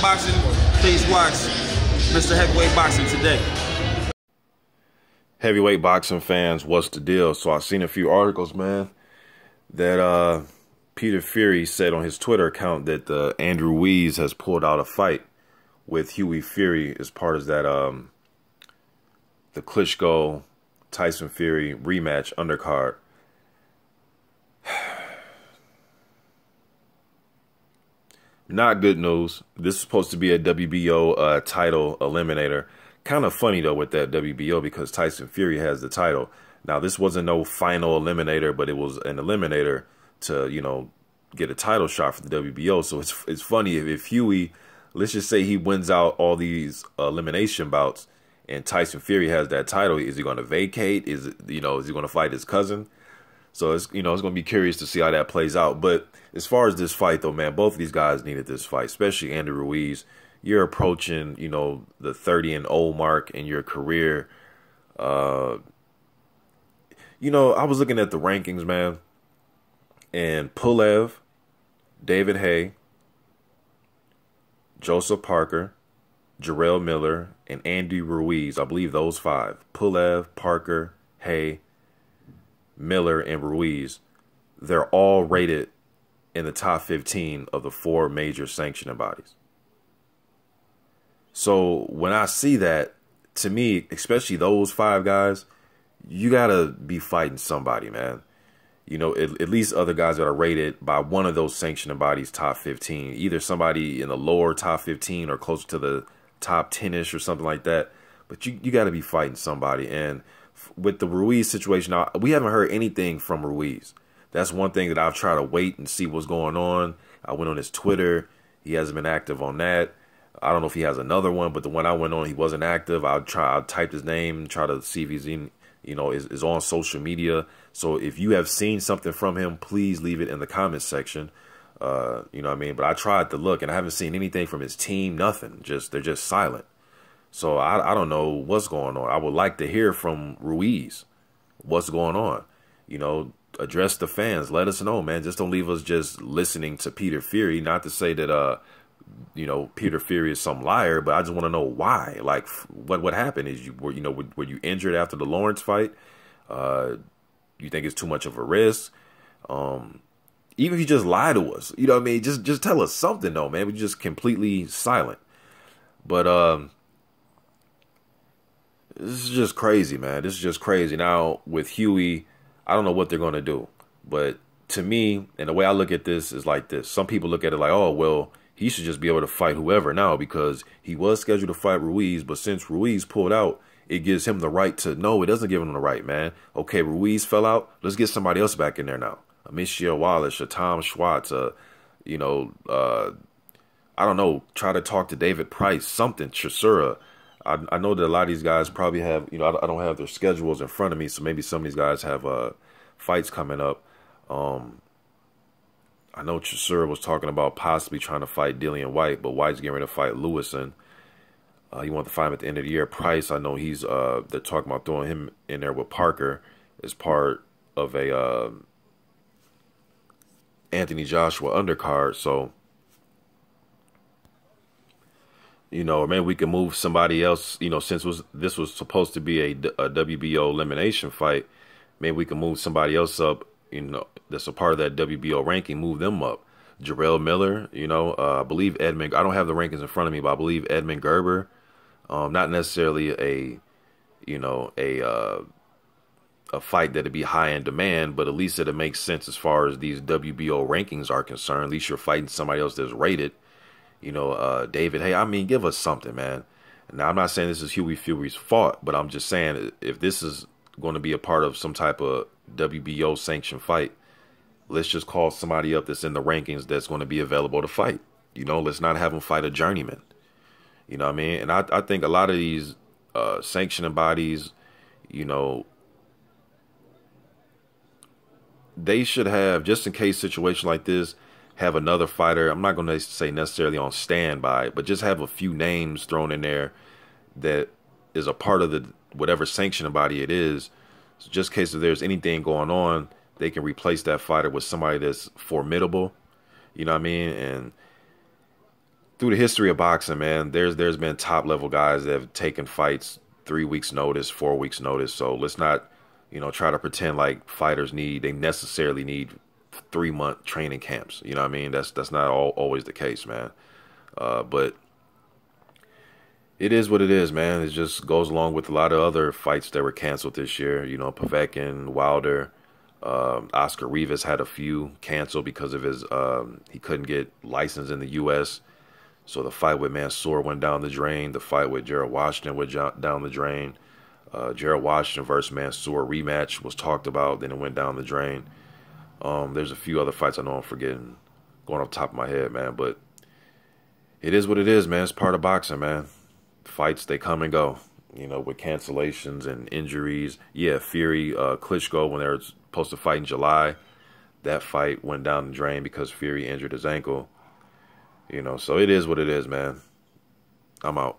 boxing, please watch Mr. Heavyweight Boxing today. Heavyweight boxing fans, what's the deal? So I've seen a few articles, man, that Peter Fury said on his Twitter account that Andrew Ruiz has pulled out a fight with Hughey Fury as part of that the Klitschko Tyson Fury rematch undercard. Not good news. This is supposed to be a WBO title eliminator. Kind of funny, though, with that WBO because Tyson Fury has the title. Now, this wasn't no final eliminator, but it was an eliminator to, you know, get a title shot for the WBO. So it's funny if Hughey, let's just say he wins out all these elimination bouts and Tyson Fury has that title. Is he going to vacate? Is he going to fight his cousin? So it's going to be curious to see how that plays out. But as far as this fight, though, man, both of these guys needed this fight, especially Andrew Ruiz. You're approaching, the 30-0 mark in your career. I was looking at the rankings, man, and Pulev, David Haye, Joseph Parker, Jarrell Miller, and Andy Ruiz. I believe those five: Pulev, Parker, Haye, Miller, and Ruiz. They're all rated in the top 15 of the 4 major sanctioning bodies. So when I see that, to me, especially those 5 guys, you got to be fighting somebody, man. At least other guys that are rated by one of those sanctioning bodies top 15. Either somebody in the lower top 15 or closer to the top 10-ish or something like that. But you got to be fighting somebody. And with the Ruiz situation, we haven't heard anything from Ruiz. That's one thing that I've tried to wait and see what's going on. I went on his Twitter. He hasn't been active on that. I don't know if he has another one, but the one I went on, he wasn't active. I typed his name and try to see if he's in, is on social media. So if you have seen something from him, please leave it in the comments section. You know what I mean? But I tried to look and I haven't seen anything from his team, nothing. They're just silent. So I don't know what's going on. I would like to hear from Ruiz what's going on. Address the fans. Let us know, man. Just don't leave us just listening to Peter Fury. Not to say that, Peter Fury is some liar, but I just want to know why. Like, what happened? Were you injured after the Lawrence fight? You think it's too much of a risk? Even if you just lie to us, you know what I mean? Just tell us something, though, man. We're just completely silent. But this is just crazy, man. This is just crazy. Now, with Hughey, I don't know what they're going to do. But to me, and the way I look at this is like this. Some people look at it like, oh, well, he should just be able to fight whoever now because he was scheduled to fight Ruiz. But since Ruiz pulled out, it gives him the right to, no, it doesn't give him the right, man. Okay, Ruiz fell out. Let's get somebody else back in there now. Amicia Wallace, Tom Schwartz, I don't know, try to talk to David Price, something, Chisora. I know that a lot of these guys probably have, I don't have their schedules in front of me, so maybe some of these guys have fights coming up. I know Chisora was talking about possibly trying to fight Dillian White, but White's getting ready to fight Lewison. He wants to fight him at the end of the year. Price, I know they're talking about throwing him in there with Parker as part of a Anthony Joshua undercard. So, maybe we can move somebody else, since this was supposed to be a WBO elimination fight, maybe we can move somebody else up, that's a part of that WBO ranking, move them up. Jarrell Miller, I believe Edmund, I don't have the rankings in front of me, but I believe Edmund Gerber, not necessarily a fight that'd be high in demand, but at least it makes sense as far as these WBO rankings are concerned. At least you're fighting somebody else that's rated. David, hey, I mean, give us something, man. Now, I'm not saying this is Hughey Fury's fault, but I'm just saying if this is going to be a part of some type of WBO sanctioned fight, let's just call somebody up that's in the rankings that's going to be available to fight. Let's not have them fight a journeyman. You know what I mean? And I think a lot of these sanctioning bodies, they should have, just in case situation like this, have another fighter. I'm not going to say necessarily on standby, but just have a few names thrown in there that is a part of the whatever sanctioning body it is. So just in case if there's anything going on, they can replace that fighter with somebody that's formidable. You know what I mean? And through the history of boxing, man, there's been top level guys that have taken fights 3 weeks notice, 4 weeks notice. So let's not, try to pretend like fighters they necessarily need 3 month training camps. You know what I mean? That's not always the case, man. But it is what it is, man. It just goes along with a lot of other fights that were canceled this year. Povetkin, Wilder, Oscar Rivas had a few canceled because of his he couldn't get licensed in the U.S. So the fight with Mansour went down the drain. The fight with Gerald Washington went down the drain. Gerald Washington versus Mansour rematch was talked about, then it went down the drain. There's a few other fights I know I'm forgetting, going off the top of my head, man. But it is what it is, man. It's part of boxing, man. Fights, they come and go, with cancellations and injuries. Yeah, Fury, Klitschko, when they were supposed to fight in July, that fight went down the drain because Fury injured his ankle. So it is what it is, man. I'm out.